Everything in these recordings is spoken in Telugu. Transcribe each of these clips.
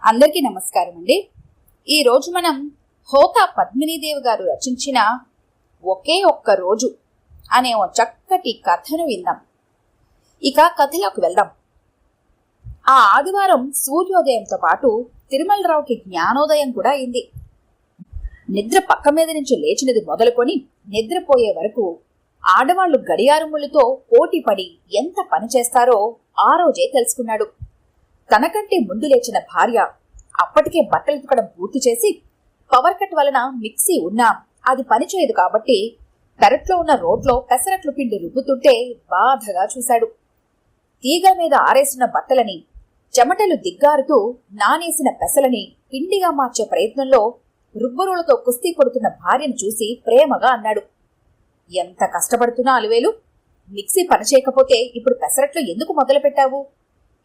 అందరికీ నమస్కారం అండి. ఈరోజు మనం హోతా పద్మినీదేవి గారు రచించిన ఒకే ఒక్క రోజు అనే ఓ చక్కటి కథను విందాం. ఇక కథలోకి వెళ్దాం. ఆ ఆదివారం సూర్యోదయంతో పాటు తిరుమలరావుకి జ్ఞానోదయం కూడా అయింది. నిద్ర పక్క మీద నుంచి లేచినది మొదలుకొని నిద్రపోయే వరకు ఆడవాళ్లు గడియారములతో పోటీ పడి ఎంత పని చేస్తారో ఆ రోజే తెలుసుకున్నాడు. తనకంటే ముందు లేచిన భార్య అప్పటికే బట్టలు ఉతకడం పూర్తి చేసి, పవర్ కట్ వలన మిక్సీ ఉన్నా అది పనిచేయదు కాబట్టి పెరట్లో ఉన్న రోడ్లో పెసరట్లు పిండి రుబ్బుతుంటే బాధగా చూశాడు. తీగల మీద ఆరేసిన బట్టలని, చెమటలు దిగ్గారుతూ నానేసిన పెసలని పిండిగా మార్చే ప్రయత్నంలో రుబ్బురులతో కుస్తీ పడుతున్న భార్యను చూసి ప్రేమగా అన్నాడు, ఎంత కష్టపడుతున్నా అలివేలు, మిక్సీ పనిచేయకపోతే ఇప్పుడు పెసరట్లు ఎందుకు మొదలు పెట్టావు?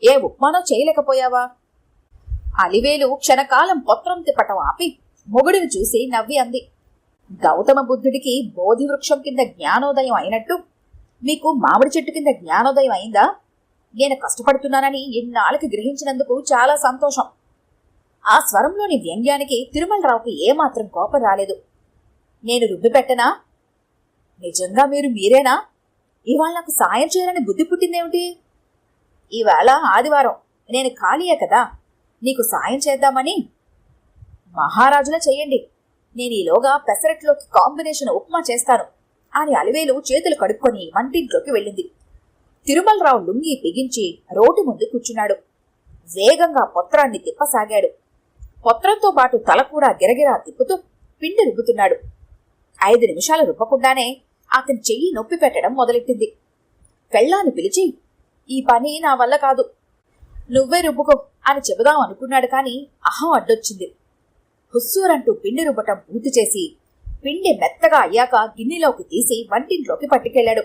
ఏ ఉప్మానో చేయలేకపోయావా? అలివేలు క్షణకాలం పొత్రం తిప్పటం ఆపి మొగుడిని చూసి నవ్వి అంది, గౌతమ బుద్ధుడికి బోధి వృక్షం కింద జ్ఞానోదయం అయినట్టు మీకు మామిడి చెట్టు కింద జ్ఞానోదయం అయిందా? నేను కష్టపడుతున్నానని ఇన్నాళ్ళకి గ్రహించినందుకు చాలా సంతోషం. ఆ స్వరంలోని వ్యంగ్యానికి తిరుమలరావుకి ఏమాత్రం కోపం రాలేదు. నేను రుబ్బి పెట్టనా? నిజంగా మీరేనా? ఇవాళ నాకు సాయం చేయాలని బుద్ధి పుట్టిందేమిటి? ఇవాళ ఆదివారం, నేను ఖాళీయే కదా, నీకు సాయం చేద్దామని. మహారాజులా చెయ్యండి, నేను ఈలోగా పెసరట్లోకి కాంబినేషన్ ఉప్మా చేస్తాను అని అలివేలు చేతులు కడుక్కొని వంటింట్లోకి వెళ్ళింది. తిరుమలరావు లుంగి బిగించి రోడ్డు ముందు కూర్చున్నాడు. వేగంగా పొత్రాన్ని తిప్పసాగాడు. పొత్రంతో పాటు తల కూడా గిరగిరా తిప్పుతూ పిండి రుబ్బుతున్నాడు. 5 నిమిషాలు రుబ్బకుండానే అతని చెయ్యి నొప్పి పెట్టడం మొదలెట్టింది. పెళ్ళాన్ని పిలిచి, ఈ పని నా వల్ల కాదు, నువ్వే రుబ్బుకో అని చెబుదాం అనుకున్నాడు. కాని అహం అడ్డొచ్చింది. హుస్సూరంటూ పిండి రుబ్బటం పూర్తి చేసి పిండి మెత్తగా అయ్యాక గిన్నెలోకి తీసి వంటింట్లోకి పట్టుకెళ్లాడు.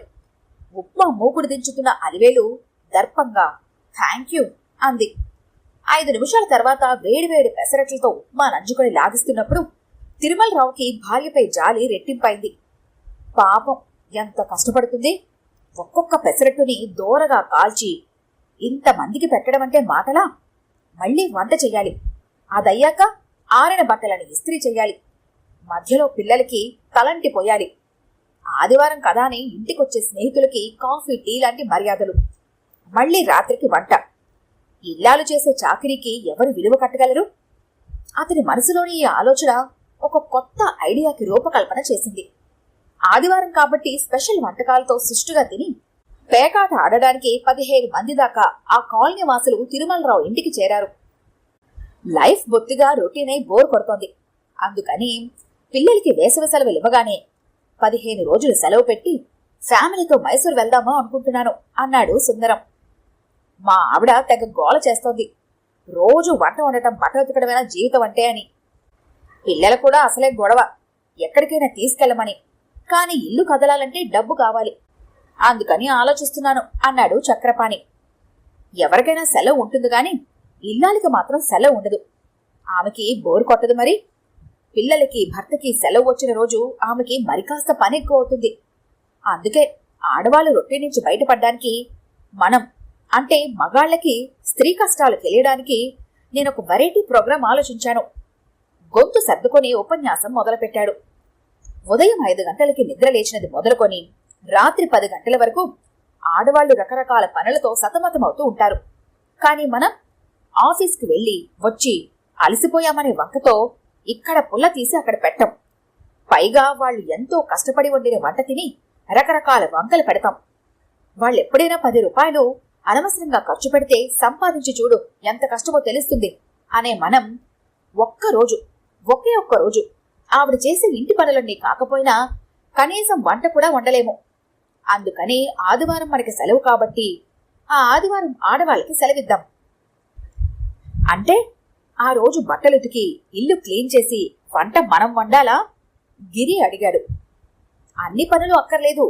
ఉప్మా మూకుడు దించుతున్న అలివేలు దర్పంగా థ్యాంక్యూ అంది. 5 నిమిషాల తర్వాత వేడివేడి పెసరట్లతో ఉప్మా నంజుకొని లాగిస్తున్నప్పుడు తిరుమలరావుకి భార్యపై జాలి రెట్టింపైంది. పాపం, ఎంత కష్టపడుతుంది. ఒక్కొక్క పెసరట్టుని దూరగా కాల్చి ఇంతమందికి పెట్టడం అంటే మాటలా? మళ్లీ వంట చెయ్యాలి, అదయ్యాక ఆరిన బట్టలని ఇస్త్రీ చెయ్యాలి, మధ్యలో పిల్లలకి తలంటి పోయాలి, ఆదివారం కదా అని ఇంటికొచ్చే స్నేహితులకి కాఫీ టీ లాంటి మర్యాదలు, మళ్లీ రాత్రికి వంట. ఇల్లాలు చేసే చాకిరీకి ఎవరు విలువ కట్టగలరు? అతని మనసులోని ఈ ఆలోచన ఒక కొత్త ఐడియాకి రూపకల్పన చేసింది. ఆదివారం కాబట్టి స్పెషల్ వంటకాలతో సుష్టుగా తిని పేకాట ఆడడానికి 15 మంది దాకా ఆ కాలనీ వాసులు తిరుమలరావు ఇంటికి చేరారు. లైఫ్ బొత్తిగా రొటీన్ అయి బోర్ కొడుతోంది. అందుకని పిల్లలకి వేసవి సెలవులు ఇవ్వగానే 15 రోజులు సెలవు పెట్టి ఫ్యామిలీతో మైసూర్ వెళ్దామా అనుకుంటున్నాను అన్నాడు సుందరం. మా ఆవిడ తెగ గోల చేస్తోంది, రోజు వంట వండటం బట్టలు ఉతకడమేనా జీవితం అంటే అని. పిల్లలు కూడా అసలే గొడవ, ఎక్కడికైనా తీసుకెళ్లమని. కాని ఇల్లు కదలాలంటే డబ్బు కావాలి, అందుకని ఆలోచిస్తున్నాను అన్నాడు చక్రపాణి. ఎవరికైనా సెలవు ఉంటుంది గాని ఇల్లాలికి మాత్రం సెలవు ఉండదు. ఆమెకి బోరు కొట్టదు మరి. పిల్లలకి భర్తకి సెలవు వచ్చిన రోజు ఆమెకి మరికాస్త పని ఎక్కువ అవుతుంది. అందుకే ఆడవాళ్ళు రొట్టె నుంచి బయటపడ్డానికి, మనం అంటే మగాళ్లకి స్త్రీ కష్టాలు తెలియడానికి నేనొక వెరైటీ ప్రోగ్రాం ఆలోచించాను. గొంతు సర్దుకొని ఉపన్యాసం మొదలుపెట్టాడు. ఉదయం 5 గంటలకి నిద్ర లేచినది మొదలుకొని రాత్రి 10 గంటల వరకు ఆడవాళ్లు రకరకాల పనులతో సతమతమవుతూ ఉంటారు. కానీ మనం ఆఫీస్కి వెళ్ళి వచ్చి అలసిపోయామనే వంకతో ఇక్కడ పుల్ల తీసి అక్కడ పెట్టం. పైగా వాళ్ళు ఎంతో కష్టపడి వండిన వంట తిని రకరకాల వంకలు పెడతాం. వాళ్ళెప్పుడైనా 10 రూపాయలు అనవసరంగా ఖర్చు పెడితే సంపాదించి చూడు ఎంత కష్టమో తెలుస్తుంది అనే మనం ఒకే ఒక్క రోజు ఆవిడ చేసే ఇంటి పనులన్నీ కాకపోయినా కనీసం వంట కూడా వండలేము. అందుకని ఆదివారం మనకి సెలవు కాబట్టి ఆ ఆదివారం ఆడవాళ్ళకి సెలవిద్దాం. అంటే ఆ రోజు బట్టలుతికి ఇల్లు క్లీన్ చేసి వంట మనం వండాలా? గిరి అడిగాడు. అన్ని పనులు అక్కర్లేదు,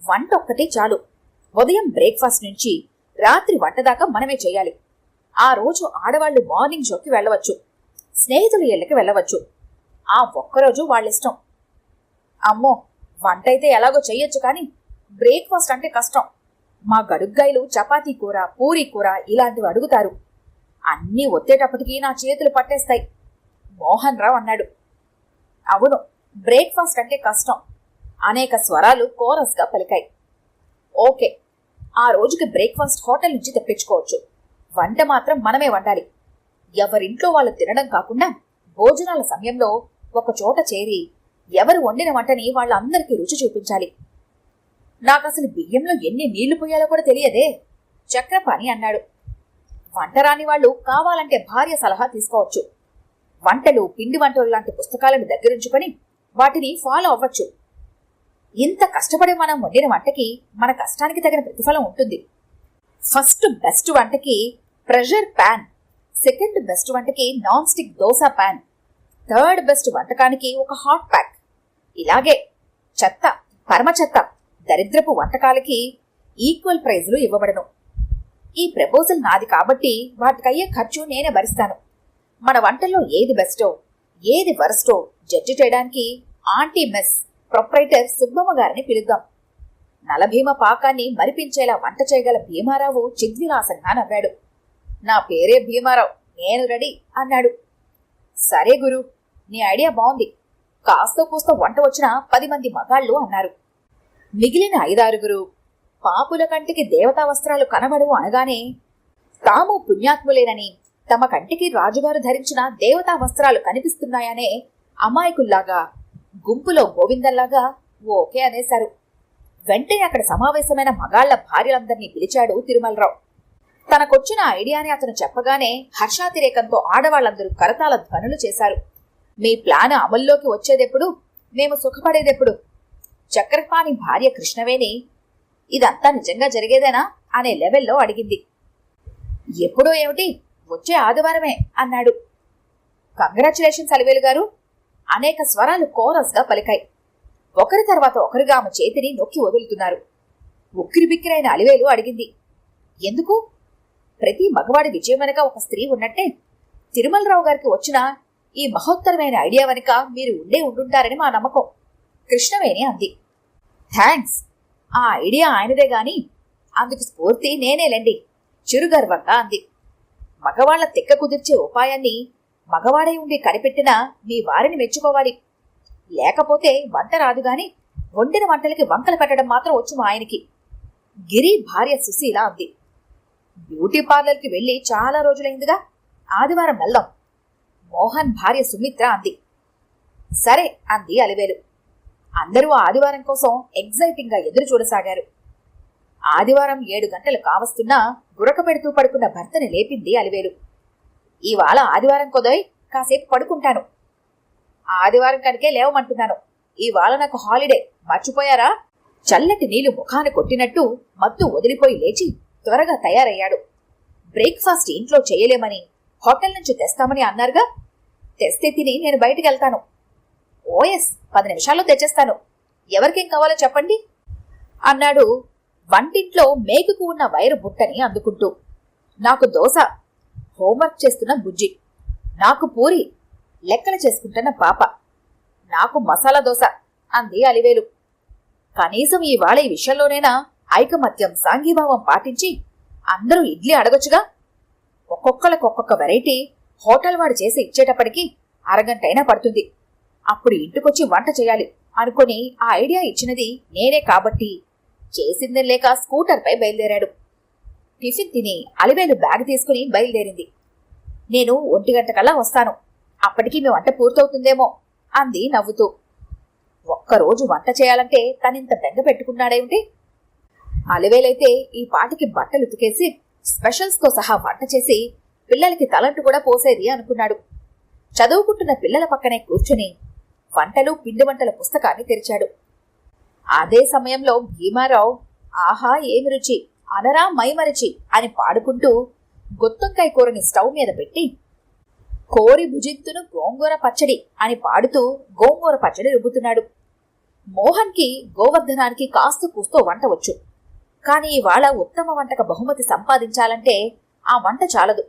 వంట ఒక్కటే చాలు. ఉదయం బ్రేక్ఫాస్ట్ నుంచి రాత్రి వంట దాకా మనమే చేయాలి. ఆ రోజు ఆడవాళ్లు మార్నింగ్ షోకి వెళ్ళవచ్చు, స్నేహితుల ఇళ్ళకి వెళ్ళవచ్చు. ఆ ఒక్కరోజు వాళ్ళిష్టం. అమ్మో, వంట అయితే ఎలాగో చెయ్యొచ్చు, కానీ బ్రేక్ఫాస్ట్ అంటే కష్టం. మా గడుగ్గాయలు చపాతీ కూర, పూరీ కూర ఇలాంటివి అడుగుతారు. అన్నీ ఒత్తేటప్పటికీ నా చేతులు పట్టేస్తాయి, మోహన్ రావు అన్నాడు. అవును, బ్రేక్ఫాస్ట్ అంటే కష్టం, అనేక స్వరాలు కోరస్గా పలికాయి. ఓకే, ఆ రోజుకి బ్రేక్ఫాస్ట్ హోటల్ నుంచి తెప్పించుకోవచ్చు. వంట మాత్రం మనమే వండాలి. ఎవరింట్లో వాళ్ళు తినడం కాకుండా భోజనాల సమయంలో ఒక చోట చేరి ఎవరు వండిన వంటని వాళ్ళందరికీ రుచి చూపించాలి. నాకసలు బియ్యంలో ఎన్ని నీళ్లు పోయాలో కూడా తెలియదే, చక్రపాణి అన్నాడు. వంట రాని వాళ్ళు కావాలంటే భార్య సలహా తీసుకోవచ్చు. వంటలు, పిండి వంటలు లాంటి పుస్తకాలను దగ్గరుంచుకొని వాటిని ఫాలో అవ్వచ్చు. ఇంత కష్టపడి మనం వండిన వంటకి మన కష్టానికి తగిన ప్రతిఫలం ఉంటుంది. ఫస్ట్ బెస్ట్ వంటకి ప్రెషర్ ప్యాన్, సెకండ్ బెస్ట్ వంటకి non stick dosa pan, third best వంటకానికి ఒక హాట్ ప్యాక్. ఇలాగే చెత్త, పరమ చెత్త, దరిద్రపు వంటకాలకి ఈక్వల్ ప్రైజులు ఇవ్వబడను. ఈ ప్రపోజల్ నాది కాబట్టి వాటికయ్యే ఖర్చు నేనే భరిస్తాను. మన వంటల్లో ఏది బెస్టో, ఏది వరస్టో జడ్జి చేయడానికి ఆంటీ మెస్ ప్రొప్రైటర్ సుబ్బమ్మ గారిని పిలుద్దాం. నలభీమ పాకాన్ని మరిపించేలా వంట చేయగల భీమారావు చిద్విలాసంగా నవ్వాడు. నా పేరే భీమారావు, నేను రెడీ అన్నాడు. సరే గురు, నీ ఐడియా బాగుంది. కాస్తో కూస్తో వంట వచ్చిన 10 మంది మగాళ్ళు అన్నారు. మిగిలిన 5-6 పాపుల కంటికి దేవతా వస్త్రాలు కనబడవు అనగానే తాము పుణ్యాత్ములేనని, తమ కంటికి రాజుగారు ధరించిన దేవతా వస్త్రాలు కనిపిస్తున్నాయనే అమాయకుల్లాగా, గుంపులో గోవిందల్లాగా ఓకే అనేశారు. వెంటనే అక్కడ సమావేశమైన మగాళ్ల భార్యలందరినీ పిలిచాడు తిరుమలరావు. తనకొచ్చిన ఐడియాని అతను చెప్పగానే హర్షాతిరేకంతో ఆడవాళ్లందరూ కరతాళ ధ్వనులు చేశారు. మీ ప్లాన్ అమల్లోకి వచ్చేదెప్పుడు, మేము సుఖపడేదెప్పుడు? చక్రపాణి భార్య కృష్ణవేణి ఇదంతా నిజంగా జరిగేదేనా అనే లెవెల్లో అడిగింది. ఎప్పుడో ఏమిటి, వచ్చే ఆదివారమే అన్నాడు. కంగ్రాచులేషన్స్ అలివేలు గారు, అనేక స్వరాలు కోరస్గా పలికాయి. ఒకరి తర్వాత ఒకరుగా ఆమె చేతిని నొక్కి వదులుతున్నారు. ఉక్కిరిబిక్కిరైన అలివేలు అడిగింది, ఎందుకు? ప్రతి మగవాడి విజయం వెనక ఒక స్త్రీ ఉన్నట్టే తిరుమలరావు గారికి వచ్చిన ఈ మహోత్తరమైన ఐడియా వెనుక మీరు ఉండుంటారని మా నమ్మకం, కృష్ణవేణి అంది. థ్యాంక్స్, ఆ ఐడియా ఆయనదే గాని అందుకు స్ఫూర్తి నేనేలేండి, చిరుగర్వంగా అంది. మగవాళ్ల తెక్క కుదిర్చే ఉపాయాన్ని మగవాడై ఉండి కనిపెట్టిన మీ వారిని మెచ్చుకోవాలి. లేకపోతే వంట రాదుగాని వండిన వంటలకి వంకలు పెట్టడం మాత్రం వచ్చు మా ఆయనకి, గిరి భార్య సుశీల అంది. బ్యూటీ పార్లర్కి వెళ్లి చాలా రోజులైందిగా, ఆదివారం వెళ్దాం, మోహన్ భార్య సుమిత్ర అంది. సరే అంది అలివేలు. అందరూ ఆదివారం కోసం ఎగ్జైటింగ్ గా ఎదురు చూడసాగారు. ఆదివారం 7 గంటలు కావస్తున్నా గురక పెడుతూ పడుకున్న భర్తని లేపింది అలివేలు. ఇవాళ ఆదివారం కొదోయ్, కాసేపు పడుకుంటాను. ఆదివారం కనుకే లేవమంటున్నాను, ఇవాళ నాకు హాలిడే, మర్చిపోయారా? చల్లటి నీళ్లు ముఖాన్ని కొట్టినట్టు మత్తు వదిలిపోయి లేచి త్వరగా తయారయ్యాడు. బ్రేక్ఫాస్ట్ ఇంట్లో చేయలేమని హోటల్ నుంచి తెస్తామని అన్నారుగా, తెస్తే తిని నేను బయటికి వెళ్తాను. ఓఎస్, 10 నిమిషాల్లో తెచ్చేస్తాను, ఎవరికేం కావాలో చెప్పండి అన్నాడు వంటింట్లో మేకుకు ఉన్న వైరు బుట్టని అందుకుంటూ. నాకు దోశ, హోంవర్క్ చేస్తున్న బుజ్జి. నాకు పూరి, లెక్కలు చేసుకుంటున్న పాప. నాకు మసాలా దోశ అంది అలివేలు. కనీసం ఇవాళ ఈ విషయంలోనైనా ఐకమత్యం, సాంఘీభావం పాటించి అందరూ ఇడ్లీ అడగొచ్చుగా. ఒక్కొక్కరికి ఒక్కొక్క వెరైటీ హోటల్ వాడు చేసి ఇచ్చేటప్పటికి అరగంటైనా పడుతుంది. అప్పుడు ఇంటికొచ్చి వంట చేయాలి అనుకుని ఆ ఐడియా ఇచ్చినది నేనే కాబట్టి చేసిందేం లేక స్కూటర్పై బయలుదేరాడు. టిఫిన్ తిని అలివేలు బ్యాగ్ తీసుకుని బయలుదేరింది. నేను 1 గంటకల్లా వస్తాను, అప్పటికి మీ వంట పూర్తవుతుందేమో అంది నవ్వుతూ. ఒక్కరోజు వంట చేయాలంటే తనింత బెంగ పెట్టుకున్నాడేమిటి? అలివేలైతే ఈ పాటికి బట్టలు ఉతికేసి స్పెషల్స్తో సహా వంట చేసి పిల్లలకి తలంటు కూడా పోసేది అనుకున్నాడు. చదువుకుంటున్న పిల్లల పక్కనే కూర్చుని వంటలు, పిండి వంటల పుస్తకాన్ని తెరిచాడు. అదే సమయంలో భీమారావు ఆహా ఏమి రుచి, అనరా మైమరిచి అని పాడుకుంటూ గొత్తొంకాయ కూరని స్టవ్ మీద పెట్టి కోరి భుజింతును గోంగూర పచ్చడి అని పాడుతూ గోంగూర పచ్చడి రుబ్బుతున్నాడు. మోహన్కి, గోవర్ధనానికి కాస్త కూస్తో వంట వచ్చు. కానీ ఇవాళ ఉత్తమ వంటక బహుమతి సంపాదించాలంటే ఆ వంట చాలదు.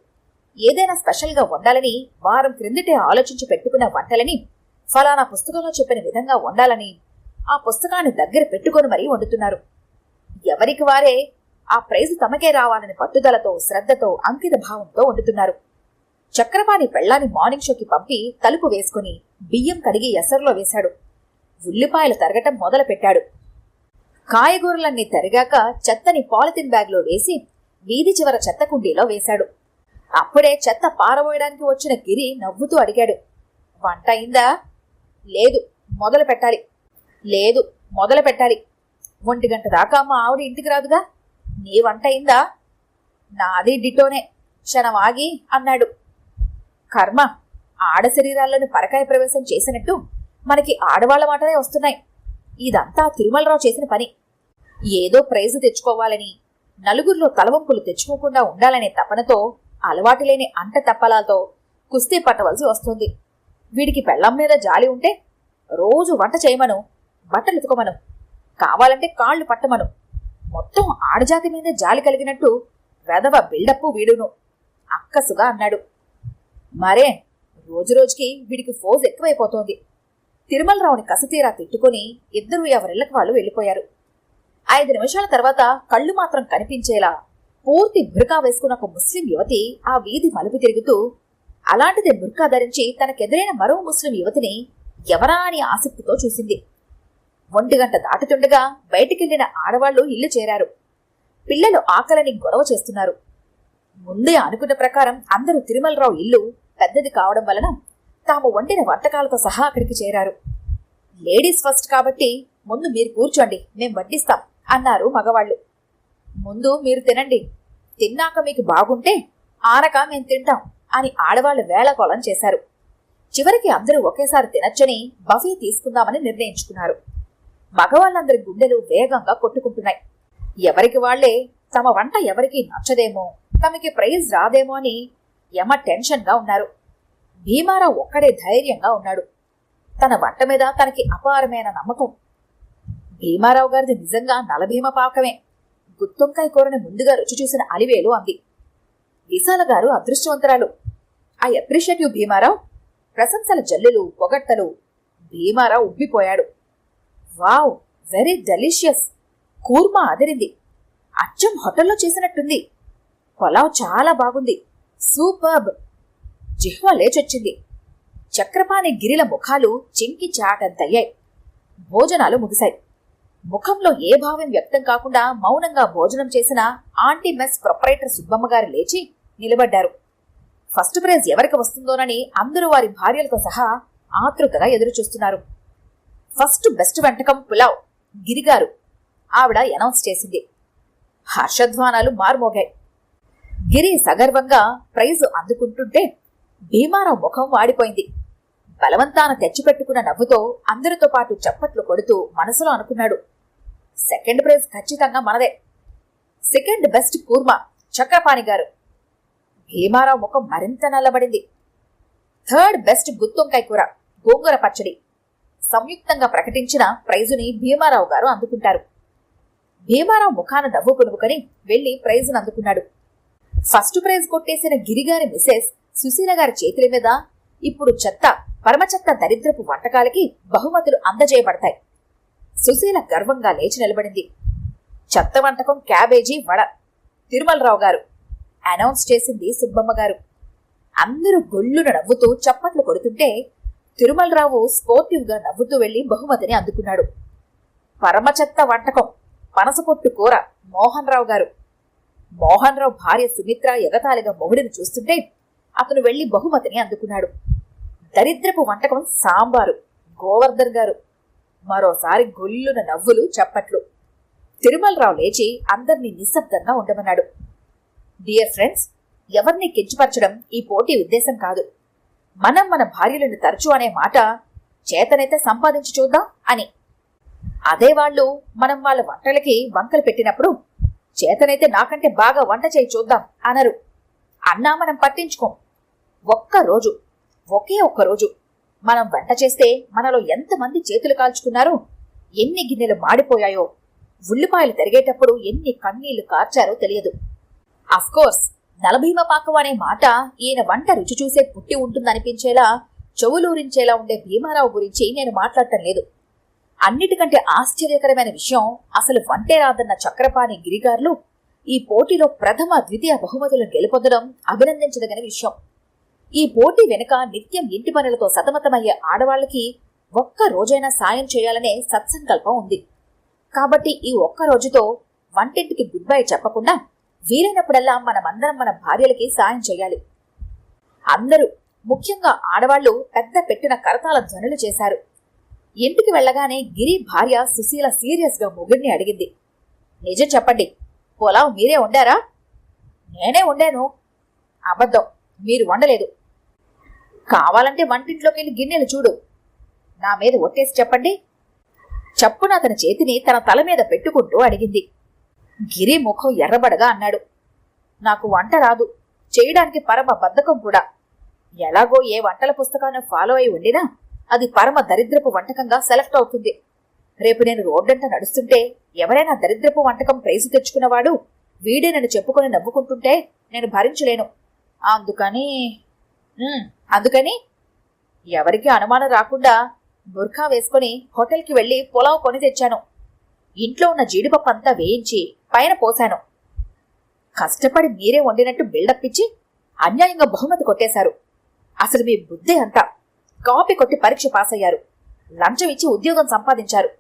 ఏదైనా స్పెషల్గా వండాలని వారం క్రిందటే ఆలోచించి పెట్టుకున్న వంటలని ఫలానా పుస్తకంలో చెప్పిన విధంగా వండాలని ఆ పుస్తకాన్ని దగ్గర పెట్టుకొని మరీ వండుతున్నారు. ఎవరికి వారే ఆ ప్రైజు తమకే రావాలని పట్టుదలతో, శ్రద్ధతో, అంకిత భావంతో వండుతున్నారు. చక్రపాణి పెళ్ళాన్ని మార్నింగ్ షోకి పంపి తలుపు వేసుకుని బియ్యం కడిగి ఎసరులో వేశాడు. ఉల్లిపాయలు తరగటం మొదలుపెట్టాడు. కాయగూరలన్నీ తరిగాక చెత్తని పాలిథిన్ బ్యాగ్లో వేసి వీధి చివర చెత్త కుండీలో వేశాడు. అప్పుడే చెత్త పారబోయడానికి వచ్చిన గిరి నవ్వుతూ అడిగాడు, వంట అయిందా? లేదు, మొదలు పెట్టాలి. లేదు, మొదలు పెట్టాలి. 1 గంట దాకా మా ఆవిడ ఇంటికి రాదుగా. నీ వంట అయిందా? నాది డిటోనే, క్షణం ఆగి అన్నాడు. కర్మ, ఆడ శరీరాలను పరకాయ ప్రవేశం చేసినట్టు మనకి ఆడవాళ్ల మాటలే వస్తున్నాయి. ఇదంతా తిరుమలరావు చేసిన పని. ఏదో ప్రైజు తెచ్చుకోవాలని, నలుగురిలో తలవంపులు తెచ్చుకోకుండా ఉండాలనే తపనతో అలవాటు లేని అంట తప్పలాలతో కుస్తీ పట్టవలసి వస్తుంది. వీడికి పెళ్ళం మీద జాలి ఉంటే రోజు వంట చేయమను, బట్టలు ఉతకమను, కావాలంటే కాళ్లు పట్టమను. మొత్తం ఆడజాతి మీద జాలి కలిగినట్టు వెదవ బిల్డప్పు వీడును అక్కసుగా అన్నాడు. మరే, రోజురోజుకి వీడికి ఫోజ్ ఎక్కువైపోతోంది. తిరుమలరావుని కసతీరా తిట్టుకుని ఇద్దరూ ఎవరిళ్ళకి వాళ్ళు వెళ్ళిపోయారు. 5 నిమిషాల తర్వాత కళ్ళు మాత్రం కనిపించేలా పూర్తి బుర్కా వేసుకున్న ఒక ముస్లిం యువతి ఆ వీధి మలుపు తిరుగుతూ అలాంటిదే బుర్కా ధరించి తనకెదురైన మరో ముస్లిం యువతిని ఎవరా అని ఆసక్తితో చూసింది. 1 గంట దాటుతుండగా బయటికెళ్లిన ఆడవాళ్లు ఇల్లు చేరారు. పిల్లలు ఆకలిని గొడవ చేస్తున్నారు. ముందే అనుకున్న ప్రకారం అందరూ తిరుమలరావు ఇల్లు పెద్దది కావడం వలన తాము వండిన వంటకాలతో సహా అక్కడికి చేరారు. లేడీస్ ఫస్ట్ కాబట్టి ముందు మీరు కూర్చోండి, మేం వడ్డిస్తాం అన్నారు మగవాళ్లు. ముందు మీరు తినండి, తిన్నాక మీకు బాగుంటే ఆనక మేం తింటాం అని ఆడవాళ్లు వేళకోళం చేశారు. చివరికి అందరూ ఒకేసారి తినచ్చని బఫే తీసుకుందామని నిర్ణయించుకున్నారు. మగవాళ్ళందరి గుండెలు వేగంగా కొట్టుకుంటున్నాయి. ఎవరికి వాళ్లే తమ వంట ఎవరికి నచ్చదేమో, తమకి ప్రైజ్ రాదేమో అని యమ టెన్షన్గా ఉన్నారు. భీమారావు ఒక్కడే ధైర్యంగా ఉన్నాడు. తన వంట మీద తనకి అపారమైన నమ్మకం. భీమారావు గారిది నిజంగా నలభీమ పాకమే. గుత్తొంకాయ కూరని ముందుగా రుచి చూసిన అలివేలు అంది. విశాల గారు అదృష్టవంతరాలు. I appreciate you Bhimarao. ప్రశంసల జల్లులు, పొగట్టలు. భీమారావు ఉబ్బిపోయాడు. Wow, very delicious. కూర్మా అదిరింది. అచ్చం హోటల్లో చేసినట్టుంది. పులావ్ చాలా బాగుంది. సూపర్బ్. జిహ్వ లేచొచ్చింది. చక్రపాణి గిరిల ముఖాలు చింకి చాటంతయ్యాయి. భోజనాలు ముగిశాయి. ముఖంలో ఏ భావం వ్యక్తం కాకుండా మౌనంగా భోజనం చేసిన ఆంటీ మెస్ ప్రొపరైటర్ సుబ్బమ్మగారు లేచి నిలబడ్డారు. ఫస్ట్ ప్రైజ్ ఎవరికి వస్తుందోనని అందరూ వారి భార్యలతో సహా ఆతృతగా ఎదురుచూస్తున్నారు. ఫస్ట్ బెస్ట్ వంటకం పులావ్, గిరిగారు ఆవిడ అనౌన్స్ చేసింది. హర్షధ్వానాలు మార్మోగాయి. గిరి సగర్వంగా ప్రైజు అందుకుంటుంటే భీమారావు ముఖం వాడిపోయింది. బలవంతాన తెచ్చిపెట్టుకున్న నవ్వుతో అందరితో పాటు చప్పట్లు కొడుతూ మనసులో అనుకున్నాడు, సెకండ్ ప్రైజ్ ఖచ్చితంగా మనదే. సెకండ్ బెస్ట్ కూర్మా చక్రపాణి గారు. భీమారావు ముఖం మరింత నల్లబడింది. థర్డ్ బెస్ట్ గుత్తొంకాయ కూర, గోంగూర పచ్చడి. సంయుక్తంగా ప్రకటించిన ప్రైజుని భీమారావు గారు అందుకుంటారు. భీమారావు ముఖాన నవ్వు పులుముకొని వెళ్లి ప్రైజును అందుకున్నాడు. ఫస్ట్ ప్రైజ్ కొట్టేసిన గిరిగారి మిసెస్ సుశీల గారి చేతుల మీద ఇప్పుడు చెత్త, పరమచెత్త దరిద్రపు వంటకాలకి బహుమతులు అందజేయబడతాయి. సుశీల గర్వంగా లేచి నిలబడింది. చెత్త వంటకం క్యాబేజీ వడ, తిరుమలరావు గారు అనౌన్స్ చేసింది సుబ్బమ్మ గారు. అందరూ గొల్లున నవ్వుతూ చప్పట్లు కొడుతుంటే తిరుమలరావు స్పోర్టివ్గా నవ్వుతూ వెళ్లి బహుమతిని అందుకున్నాడు. పరమచెత్త వంటకం పనసపొట్టు కూర, మోహన్ రావు గారు. మోహన్ రావు భార్య సుమిత్ర ఎగతాళిగా మొగుడిని చూస్తుంటే అతను వెళ్లి బహుమతిని అందుకున్నాడు. దరిద్రపు వంటకం సాంబారు, గోవర్ధన్ గారు. మరోసారి గొల్లున నవ్వులు, చప్పట్లు. తిరుమలరావు లేచి అందర్నీ నిశ్శబ్దంగా ఉండమన్నాడు. డియర్ ఫ్రెండ్స్, ఎవరిని కించపరచడం ఈ పోటీ ఉద్దేశం కాదు. మనం మన భార్యలను తరచు అనే మాట చేతనైతే సంపాదించి చూద్దాం అని. అదే వాళ్ళు మనం వాళ్ళ వంటలకి వంకలు పెట్టినప్పుడు చేతనైతే నాకంటే బాగా వంట చేయి చూద్దాం అనరు. అన్నా మనం పట్టించుకోం. ఒక్కరోజు, ఒకే ఒక్కరోజు మనం వంట చేస్తే మనలో ఎంతమంది చేతులు కాల్చుకున్నారో, ఎన్ని గిన్నెలు మాడిపోయాయో, ఉల్లిపాయలు తరిగేటప్పుడు ఎన్ని కన్నీళ్లు కార్చారో తెలియదు. అఫ్కోర్స్ నలభీమ పాకం అనే మాట ఈయన వంట రుచి చూసే పుట్టి ఉంటుందనిపించేలా, చెవులూరించేలా ఉండే భీమారావు గురించి నేను మాట్లాడటం లేదు. అన్నిటికంటే ఆశ్చర్యకరమైన విషయం, అసలు వంటే రాదన్న చక్రపాణి గిరిగారులు ఈ పోటీలో ప్రథమ, ద్వితీయ బహుమతులను గెలుపొందడం అభినందించదగిన విషయం. ఈ పోటీ వెనుక నిత్యం ఇంటి పనులతో సతమతమయ్యే ఆడవాళ్లకి ఒక్క రోజైనా సాయం చేయాలనే సత్సంకల్పం ఉంది. కాబట్టి ఈ ఒక్క రోజుతో వంటింటికి గుడ్ బై చెప్పకుండా వీలైనప్పుడల్లా మనమందరం మన భార్యలకి సాయం చేయాలి. అందరూ, ముఖ్యంగా ఆడవాళ్లు పెద్ద పెట్టిన కరతాల ధ్వనులు చేశారు. ఇంటికి వెళ్లగానే గిరి భార్య సుశీల సీరియస్ గా మొగుడిని అడిగింది. నిజం చెప్పండి, పొలావ్ మీరే వండారా? నేనే వండాను. అబద్ధం, మీరు వండలేదు. కావాలంటే వంటింట్లోకి వెళ్ళి గిన్నెలు చూడు. నా మీద ఒట్టేసి చెప్పండి. చప్పున అతని చేతిని తన తల మీద పెట్టుకుంటూ అడిగింది. గిరి ముఖం ఎర్రబడగా అన్నాడు, నాకు వంట రాదు, చేయడానికి పరమ బద్ధకం కూడా. ఎలాగో ఏ వంటల పుస్తకాన్ని ఫాలో అయి ఉండినా అది పరమ దరిద్రపు వంటకంగా సెలెక్ట్ అవుతుంది. రేపు నేను రోడ్డంట నడుస్తుంటే ఎవరైనా దరిద్రపు వంటకం ప్రైజు తెచ్చుకున్నవాడు వీడే నన్ను చెప్పుకొని నవ్వుకుంటుంటే నేను భరించలేను. అందుకని ఎవరికి అనుమానం రాకుండా బుర్ఖా వేసుకుని హోటల్కి వెళ్లి పొలావ్ కొని తెచ్చాను. ఇంట్లో ఉన్న జీడిపప్పు అంతా వేయించి పైన పోశాను. కష్టపడి మీరే వండినట్టు బిల్డప్ ఇచ్చి అన్యాయంగా బహుమతి కొట్టేశారు. అసలు మీ బుద్ధే అంతా. కాపీ కొట్టి పరీక్ష పాస్ అయ్యారు, లంచం ఇచ్చి ఉద్యోగం సంపాదించారు.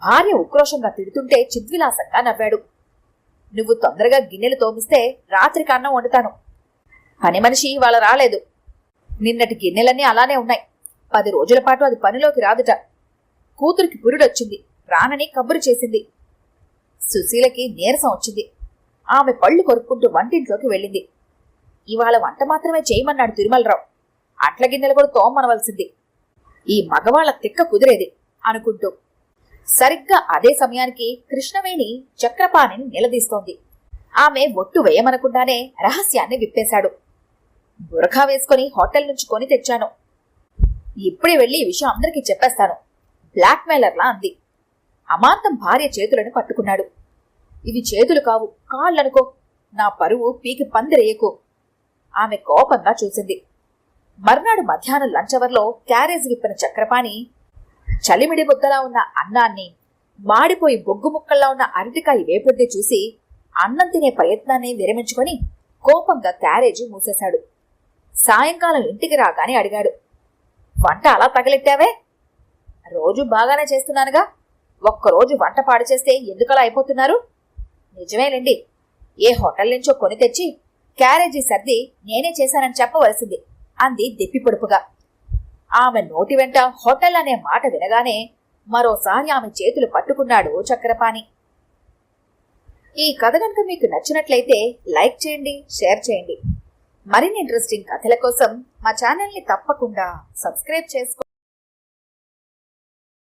భార్య ఉక్రోషంగా తిడుతుంటే చిద్విలాసంగా నవ్వాడు. నువ్వు తొందరగా గిన్నెలు తోమిస్తే రాత్రికి అన్నం వండుతాను. పని మనిషి ఇవాళ రాలేదు. నిన్నటి గిన్నెలన్నీ అలానే ఉన్నాయి. 10 రోజుల పాటు అది పనిలోకి రాదుట. కూతురికి పురుడొచ్చింది, రానని కబురు చేసింది. సుశీలకి నీరసం వచ్చింది. ఆమె పళ్ళు కొరుక్కుంటూ వంటింట్లోకి వెళ్ళింది. ఇవాళ వంట మాత్రమే చేయమన్నాడు తిరుమలరావు. అట్ల గిన్నెలు కూడా తోమనవలసింది. ఈ మగవాళ్ల తిక్క కుదిరేది అనుకుంటూ సరిగ్గా అదే సమయానికి కృష్ణవేణి చక్రపాణిని నిలదీస్తోంది. ఆమె ఒట్టు వేయమనకుండానే రహస్యాన్ని విప్పేశాడు. బురఖా వేసుకుని హోటల్ నుంచి కొని తెచ్చాను. ఇప్పుడే వెళ్లి ఈ విషయం అందరికీ చెప్పేస్తాను, బ్లాక్మెయిలర్లా అంది. అమాంతం భార్య చేతులను పట్టుకున్నాడు. ఇవి చేతులు కావు, కాళ్ళనుకో. నా పరువు పీకి పందిరేయకు. ఆమె కోపంగా చూసింది. మర్నాడు మధ్యాహ్నం లంచవర్లో క్యారేజ్ విప్పిన చక్రపాణి చలిమిడి ముద్దలా ఉన్న అన్నాన్ని, మాడిపోయి బొగ్గు ముక్కల్లా ఉన్న అరటికాయ వేపుడిని చూసి అన్నం తినే ప్రయత్నాన్ని విరమించుకొని కోపంగా క్యారేజీ మూసేశాడు. సాయంకాలం ఇంటికి రాగానే అడిగాడు, వంట అలా తగలెట్టావే? రోజు బాగానే చేస్తున్నానుగా, ఒక్కరోజు వంట పాడు చేస్తే ఎందుకలా అయిపోతున్నారు? నిజమేనండి, ఏ హోటల్ నుంచో కొని తెచ్చి క్యారేజీ సర్ది నేనే చేశానని చెప్పవలసింది అంది దెప్పి పొడుపుగా. ఆమె నోటి వెంట హోటల్ అనే మాట వినగానే మరోసారి ఆమె చేతులు పట్టుకున్నాడు చక్రపాణి. ఈ కథ కనుక మీకు నచ్చినట్లయితే లైక్ చేయండి, షేర్ చేయండి. మరిన్ని ఇంట్రెస్టింగ్ కథల కోసం మా ఛానల్ని తప్పకుండా సబ్స్క్రైబ్ చేసుకోండి.